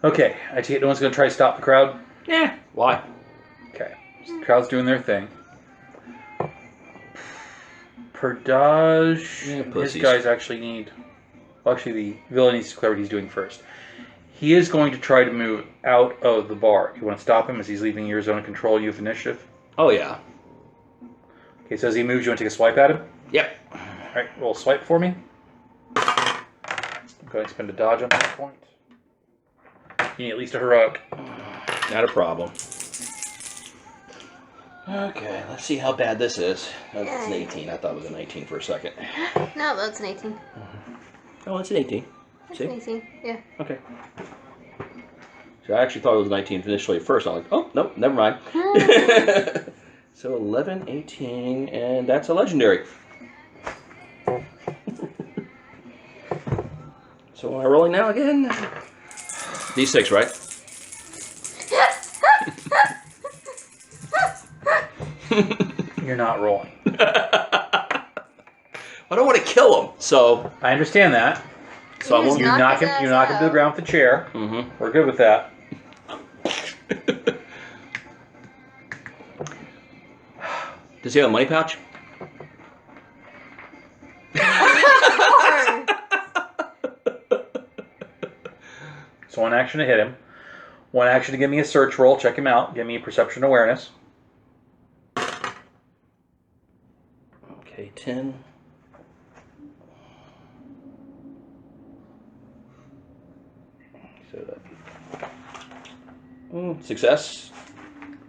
Speaker 1: Okay, I take it no one's going to try to stop the crowd?
Speaker 2: Yeah. Why?
Speaker 1: Okay. So the crowd's doing their thing. Perdage, his
Speaker 2: pussies.
Speaker 1: guys actually need... Well, actually, the villain needs to declare what he's doing first. He is going to try to move out of the bar. You want to stop him as he's leaving your zone of control and you have initiative?
Speaker 2: Oh, yeah.
Speaker 1: Okay, so as he moves, you want to take a swipe at him?
Speaker 2: Yep.
Speaker 1: Alright, roll swipe for me. I'm going to spend a dodge on this point. You need at least a heroic.
Speaker 2: Not a problem. Okay, let's see how bad this is. That's an 18. I thought it was a 19 for a second.
Speaker 3: No, that's an 18.
Speaker 2: Oh, it's an 18.
Speaker 3: It's
Speaker 2: See?
Speaker 3: an 18, yeah.
Speaker 2: Okay. So I actually thought it was 19 initially at first. I was like, oh, nope, never mind. So 11, 18, and that's a legendary. So am I rolling now again? D6, right?
Speaker 1: You're not rolling.
Speaker 2: I don't want to kill him, so...
Speaker 1: I understand that.
Speaker 2: So I won't...
Speaker 1: You knock him to the ground with the chair.
Speaker 2: Mm-hmm.
Speaker 1: We're good with that.
Speaker 2: Does he have a money pouch?
Speaker 1: So one action to hit him. One action to give me a search roll. Check him out. Give me a perception awareness.
Speaker 2: Okay, 10. So that... success.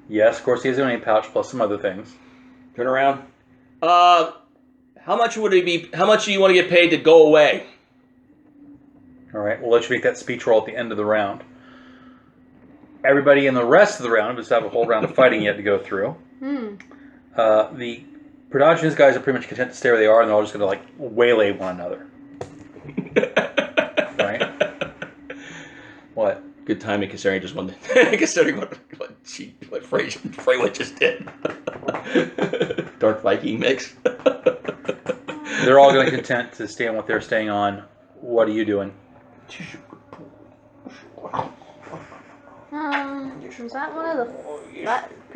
Speaker 1: Yes, of course he has a money pouch plus some other things.
Speaker 2: Turn around. How much would it be? How much do you want to get paid to go away?
Speaker 1: All right, we'll let you make that speech roll at the end of the round. Everybody in the rest of the round, we just have a whole round of fighting yet to go through. The Prodogenous guys are pretty much content to stay where they are, and they're all just going to like waylay one another. Right? What?
Speaker 2: Good timing, considering just one. Considering what Freyway just did. Dark Viking mix.
Speaker 1: They're all going to content to stay on what they're staying on. What are you doing?
Speaker 3: Was that one of the...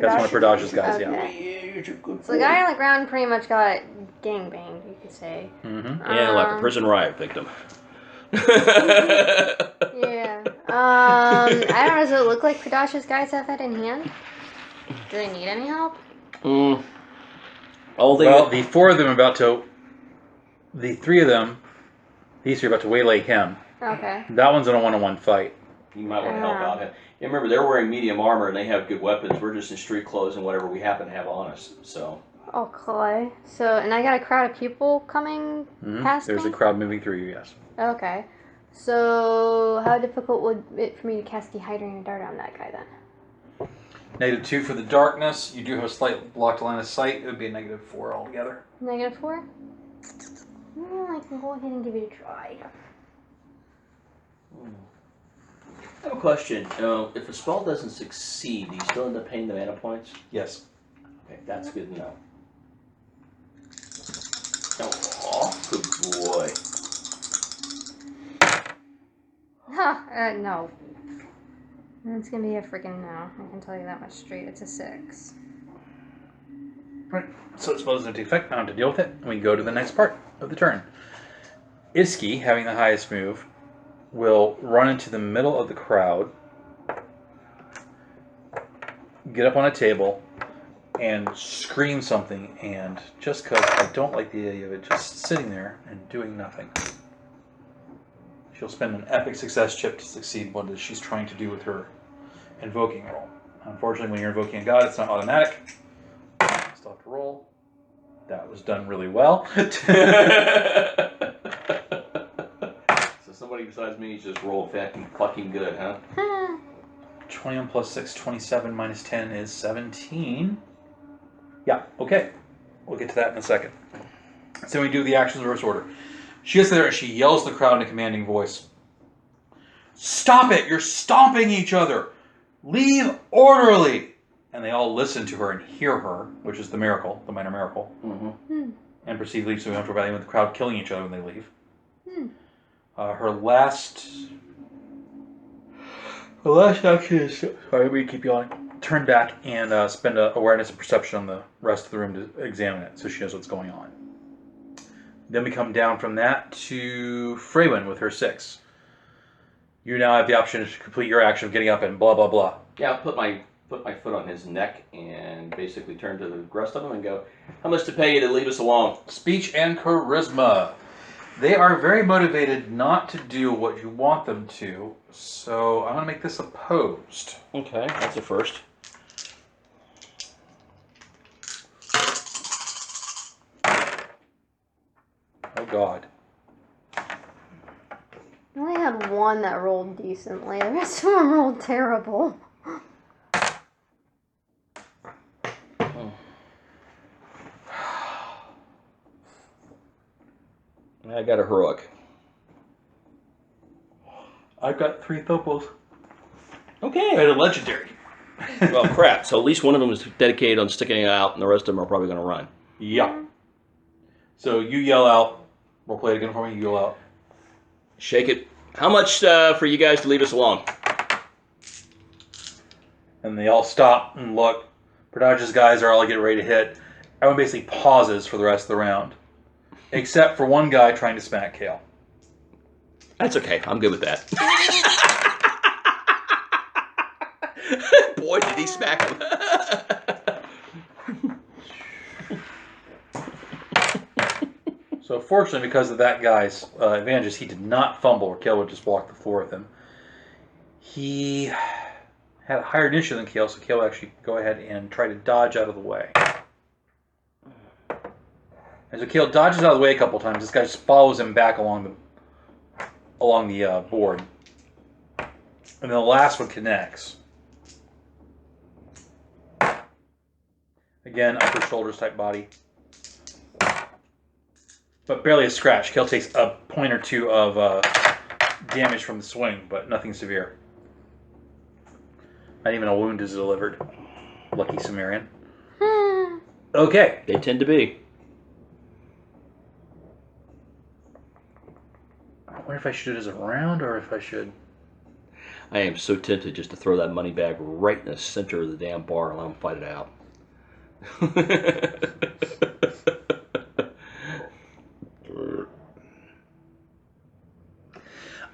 Speaker 1: That's one of Prodoge's guys,
Speaker 3: okay. So the guy on the ground pretty much got gangbanged, you could say.
Speaker 1: Mm-hmm.
Speaker 2: Yeah, like a prison riot victim.
Speaker 3: Yeah. I don't know, does it look like Prodoge's guys have that in hand? Do they need any help?
Speaker 1: Well, the four of them are about to... The three of them, these three are about to waylay him.
Speaker 3: Okay.
Speaker 1: That one's in a one-on-one fight.
Speaker 2: You might want to help out him. Yeah, remember, they're wearing medium armor and they have good weapons. We're just in street clothes and whatever we happen to have on us. So.
Speaker 3: Okay. So, and I got a crowd of people coming past
Speaker 1: There's
Speaker 3: me?
Speaker 1: a crowd moving through you, yes.
Speaker 3: Okay. So, how difficult would it for me to cast Dehydrating Dart on that guy then?
Speaker 1: -2 for the darkness. You do have a slight blocked line of sight. It would be a -4 altogether.
Speaker 3: -4? Well, I can go ahead and give it a try.
Speaker 2: I have a question. If a spell doesn't succeed, do you still end up paying the mana points?
Speaker 1: Yes.
Speaker 2: Okay, that's good to know. Oh, good boy.
Speaker 3: No. It's gonna be a freaking no. I can tell you that much straight. It's a 6.
Speaker 1: Right. So it spells into effect. Now to deal with it, we go to the next part of the turn. Iski, having the highest move, will run into the middle of the crowd, get up on a table, and scream something. And just because I don't like the idea of it just sitting there and doing nothing, she'll spend an epic success chip to succeed what it is she's trying to do with her invoking roll. Unfortunately, when you're invoking a god, it's not automatic. Still have to roll. That was done really well.
Speaker 2: So somebody besides me just rolled fucking good, huh?
Speaker 1: 21 plus 6, 27 minus 10 is 17. Yeah, okay. We'll get to that in a second. So we do the actions in reverse order. She gets there and she yells to the crowd in a commanding voice. Stop it! You're stomping each other! Leave orderly! and they all listen to her and hear her, which is the miracle, the minor miracle, and proceed to leave, so we don't have to worry about the crowd killing each other when they leave. Her last action is, sorry, we keep yawning, turn back and spend awareness and perception on the rest of the room to examine it, so she knows what's going on. Then we come down from that to Freywin with her 6. You now have the option to complete your action of getting up and blah, blah, blah.
Speaker 2: Yeah, I'll put my foot on his neck and basically turn to the rest of them and go, how much to pay you to leave us alone?
Speaker 1: Speech and charisma. They are very motivated not to do what you want them to, so I'm going to make this opposed.
Speaker 2: Okay, that's a first.
Speaker 1: Oh, God.
Speaker 3: I only had one that rolled decently. The rest of them rolled terrible.
Speaker 2: I got a heroic.
Speaker 1: I've got 3 thopos.
Speaker 2: Okay.
Speaker 1: And a legendary.
Speaker 2: Well, crap. So at least one of them is dedicated on sticking it out, and the rest of them are probably going to run.
Speaker 1: Yeah. So you yell out. We'll play it again for me. You yell out.
Speaker 2: Shake it. How much for you guys to leave us alone?
Speaker 1: And they all stop and look. Perdaj's guys are all getting ready to hit. Everyone basically pauses for the rest of the round. Except for one guy trying to smack Kale.
Speaker 2: That's okay. I'm good with that. Boy, did he smack him.
Speaker 1: So fortunately, because of that guy's advantages, he did not fumble, or Kale would just walk the floor with him. He had a higher initiative than Kale, so Kale would actually go ahead and try to dodge out of the way. And so Kale dodges out of the way a couple times. This guy just follows him back along the board. And then the last one connects. Again, upper shoulders type body. But barely a scratch. Kale takes a point or two of damage from the swing, but nothing severe. Not even a wound is delivered. Lucky Sumerian. Okay.
Speaker 2: They tend to be.
Speaker 1: I wonder if I should do it as a round or if I should...
Speaker 2: I am so tempted just to throw that money bag right in the center of the damn bar and let them fight it out.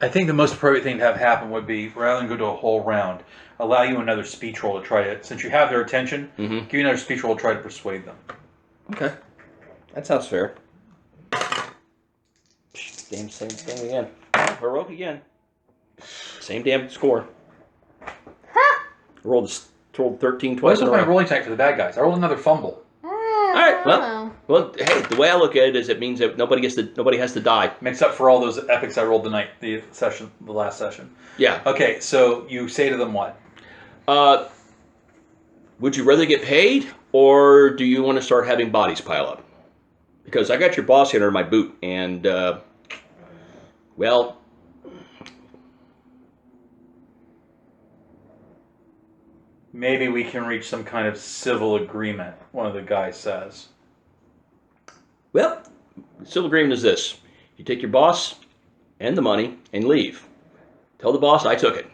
Speaker 1: I think the most appropriate thing to have happen would be, rather than go to a whole round, allow you another speech roll to try to, since you have their attention, give you another speech roll to try to persuade them.
Speaker 2: Okay. That sounds fair. Damn same thing again. Heroic again. Same damn score. Rolled 13 twice in a
Speaker 1: What was my
Speaker 2: row.
Speaker 1: rolling type for the bad guys? I rolled another fumble.
Speaker 2: Alright, well, hey, the way I look at it is it means that nobody has to die.
Speaker 1: Makes up for all those epics I rolled the last session.
Speaker 2: Yeah.
Speaker 1: Okay, so you say to them what?
Speaker 2: Would you rather get paid, or do you want to start having bodies pile up? Because I got your boss here under my boot, and, well...
Speaker 1: Maybe we can reach some kind of civil agreement, one of the guys says.
Speaker 2: Well, the civil agreement is this. You take your boss and the money and leave. Tell the boss I took it.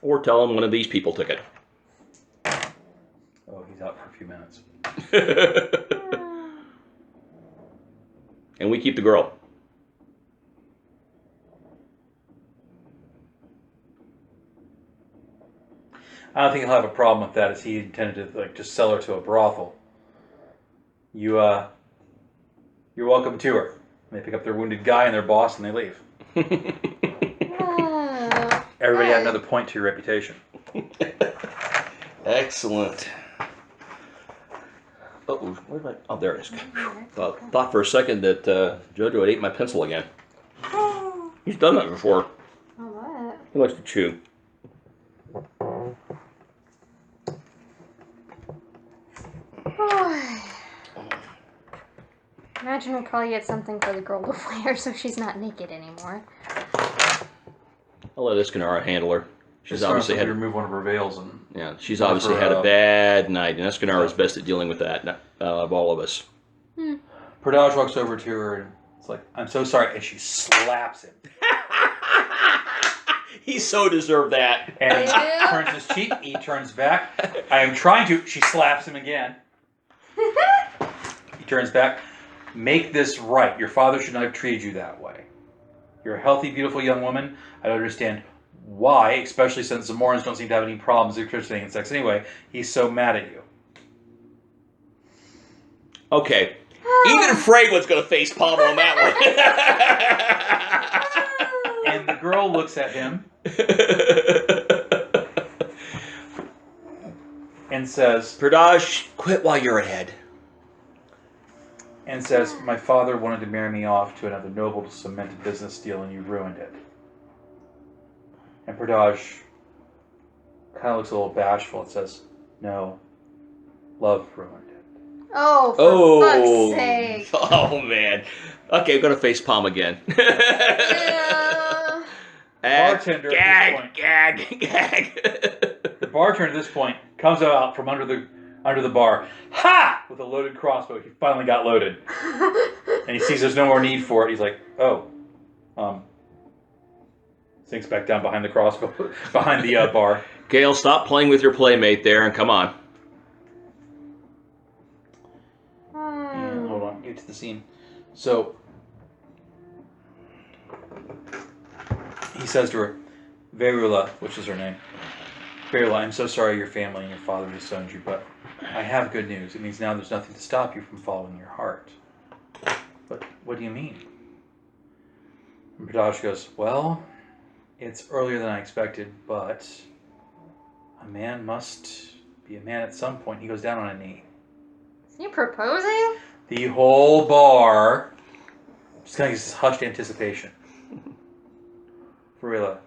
Speaker 2: Or tell him one of these people took it.
Speaker 1: Oh, he's out for a few minutes.
Speaker 2: And we keep the girl.
Speaker 1: I don't think he'll have a problem with that, as he intended to just sell her to a brothel. You're welcome to her. They pick up their wounded guy and their boss, and they leave. Everybody had another point to your reputation.
Speaker 2: Excellent. Uh-oh, where's my... Oh, there it is. Thought for a second that Jojo had ate my pencil again. He's done that before.
Speaker 3: Oh, what?
Speaker 2: He likes to chew.
Speaker 3: Imagine imagine we'll probably get something for the girl to wear so she's not naked anymore.
Speaker 2: I'll let Iskanara handle her. She's
Speaker 1: Just
Speaker 2: obviously had
Speaker 1: to remove one of her veils and
Speaker 2: she's obviously had a bad night, and Iskanara is best at dealing with that of all of us.
Speaker 1: Pradaj walks over to her and it's like, I'm so sorry, and she slaps him.
Speaker 2: He so deserved that.
Speaker 1: And he turns his cheek, he turns back. I am trying to, she slaps him again. He turns back. Make this right. Your father should not have treated you that way. You're a healthy, beautiful young woman. I don't understand why, especially since Zamorans don't seem to have any problems participating in sex anyway. He's so mad at you.
Speaker 2: Okay. Even Fragrant's going to face palm on that
Speaker 1: one. And the girl looks at him and says,
Speaker 2: Pradaj, quit while you're ahead.
Speaker 1: And says, my father wanted to marry me off to another noble cemented business deal and you ruined it. And Pradaj kind of looks a little bashful and says, no, love ruined it.
Speaker 3: Oh, for fuck's sake.
Speaker 2: Oh, man. Okay, I'm going to face palm again.
Speaker 3: Yeah.
Speaker 1: Bartender
Speaker 2: gag,
Speaker 1: at this point,
Speaker 2: gag.
Speaker 1: The bartender at this point comes out from under the bar. Ha! With a loaded crossbow. He finally got loaded. And he sees there's no more need for it. He's like, oh. Sinks back down behind the crossbow, behind the bar.
Speaker 2: Gale, stop playing with your playmate there and come on.
Speaker 1: And hold on, get to the scene. So, he says to her, Verula, which is her name, Verula, I'm so sorry your family and your father disowned you, but I have good news. It means now there's nothing to stop you from following your heart. But what do you mean? And Pradaj goes, well, it's earlier than I expected, but a man must be a man at some point. He goes down on a knee.
Speaker 3: Is he proposing?
Speaker 1: The whole bar just kind of gets hushed anticipation. Verila,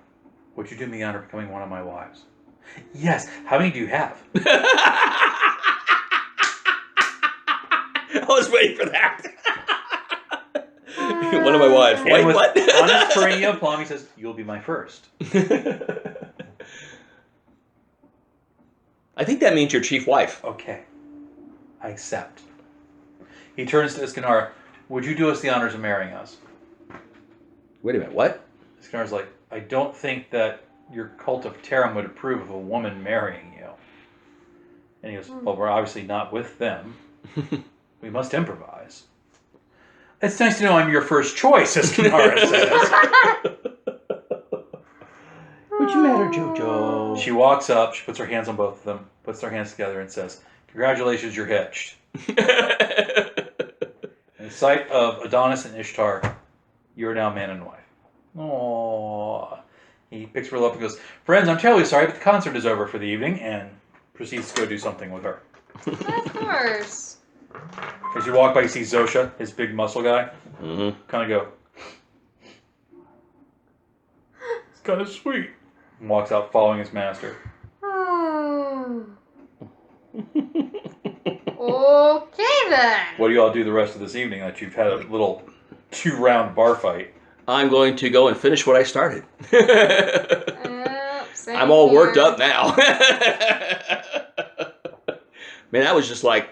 Speaker 1: would you do me the honor of becoming one of my wives? Yes. How many do you have?
Speaker 2: I was waiting for that. One of my wives. Wait, what?
Speaker 1: On his perennial plum, he says, you'll be my first.
Speaker 2: I think that means your chief wife.
Speaker 1: Okay. I accept. He turns to Iskanara. Would you do us the honors of marrying us?
Speaker 2: Wait a minute, what?
Speaker 1: Iskanara's like, I don't think that your cult of Tarim would approve of a woman marrying you. And he goes, well, we're obviously not with them. We must improvise. It's nice to know I'm your first choice, Iskanara says.
Speaker 2: What's the matter, Jojo?
Speaker 1: She walks up, she puts her hands on both of them, puts their hands together and says, congratulations, you're hitched. In the sight of Adonis and Ishtar, you are now man and wife. Aww. He picks her up and goes, friends, I'm terribly sorry, but the concert is over for the evening, and proceeds to go do something with her.
Speaker 3: Of course.
Speaker 1: As you walk by, you see Zosha, his big muscle guy.
Speaker 2: Mm-hmm.
Speaker 1: Kind of go, it's kind of sweet. And walks out following his master.
Speaker 3: Okay then.
Speaker 1: What do you all do the rest of this evening that you've had a little 2-round bar fight?
Speaker 2: I'm going to go and finish what I started. I'm all worked up now. Man, that was just like,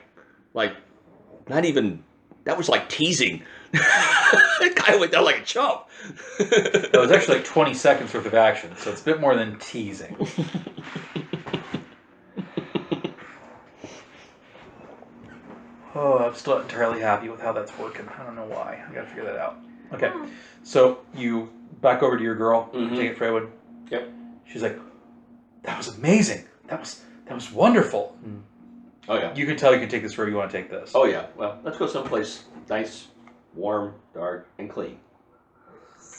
Speaker 2: not even, that was like teasing. That guy went down like a chump.
Speaker 1: It was actually like 20 seconds worth of action, so it's a bit more than teasing. Oh, I'm still not entirely happy with how that's working. I don't know why. I gotta figure that out. Okay, so you back over to your girl.
Speaker 2: Mm-hmm.
Speaker 1: Take it, Freywood.
Speaker 2: Yep.
Speaker 1: She's like, that was amazing. That was wonderful. Mm.
Speaker 2: Oh yeah.
Speaker 1: You can tell you can take this wherever you want to take this.
Speaker 2: Oh yeah. Well, let's go someplace nice, warm, dark, and clean.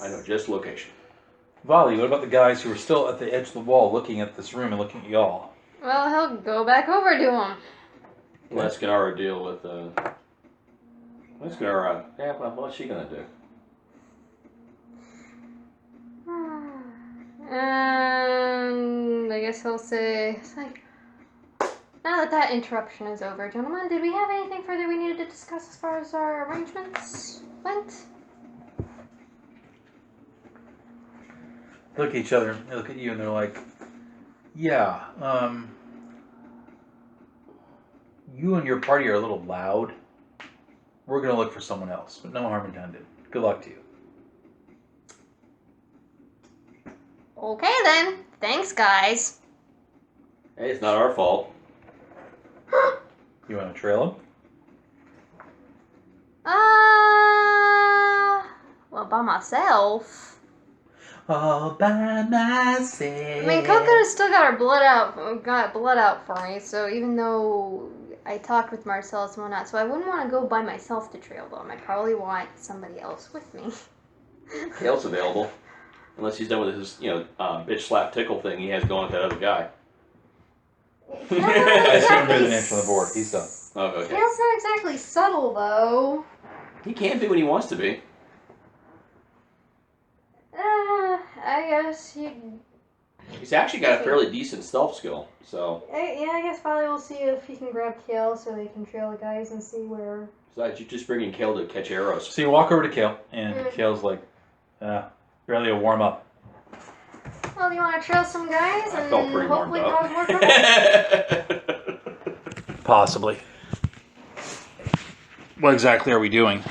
Speaker 2: I know, just location.
Speaker 1: Volley, what about the guys who are still at the edge of the wall looking at this room and looking at y'all?
Speaker 3: Well, he'll go back over to him.
Speaker 2: Let's get our deal with, let's get our, yeah, well, what's she gonna do?
Speaker 3: And I guess he'll say, it's like, Now that that interruption is over, gentlemen, did we have anything further we needed to discuss as far as our arrangements went?
Speaker 1: Look at each other, they look at you, and they're like, yeah, you and your party are a little loud. We're going to look for someone else, but no harm intended. Good luck to you.
Speaker 3: Okay then. Thanks, guys.
Speaker 2: Hey, it's not our fault.
Speaker 1: You want to trail him?
Speaker 3: Well, by myself.
Speaker 1: All by myself.
Speaker 3: I mean, Coco's still got her blood out for me, so even though I talked with Marcellus and whatnot, so I wouldn't want to go by myself to trail them. I'd probably want somebody else with me.
Speaker 2: Kale's available. Unless he's done with his, bitch slap tickle thing he has going with that other guy.
Speaker 1: I see him read the names from the board. He's done.
Speaker 2: Oh, okay.
Speaker 3: Kale's not exactly subtle, though.
Speaker 2: He can be when he wants to be.
Speaker 3: I guess you.
Speaker 2: He's actually got a fairly decent stealth skill, so.
Speaker 3: Yeah, I guess probably we'll see if he can grab Kale so they can trail the guys and see where.
Speaker 2: Besides, you just bringing Kale to catch arrows.
Speaker 1: So you walk over to Kale, and Kale's like, barely a warm up.
Speaker 3: Well, you want to trail some guys and
Speaker 2: felt pretty
Speaker 3: hopefully
Speaker 2: warmed
Speaker 3: cause more trouble?
Speaker 1: Possibly. What exactly are we doing?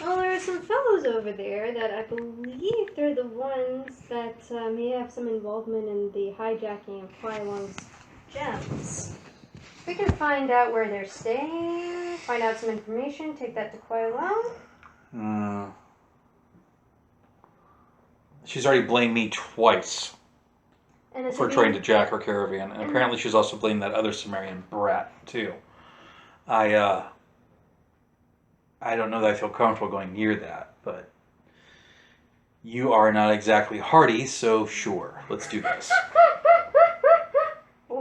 Speaker 3: Well, there are some fellows over there that I believe they're the ones that may have some involvement in the hijacking of Kuai-Lung's gems. We can find out where they're staying, find out some information, take that to Kuai-Lung.
Speaker 1: She's already blamed me twice for trying to jack her caravan, and apparently she's also blamed that other Sumerian brat too. I don't know that I feel comfortable going near that, but you are not exactly hardy, so sure, let's do this.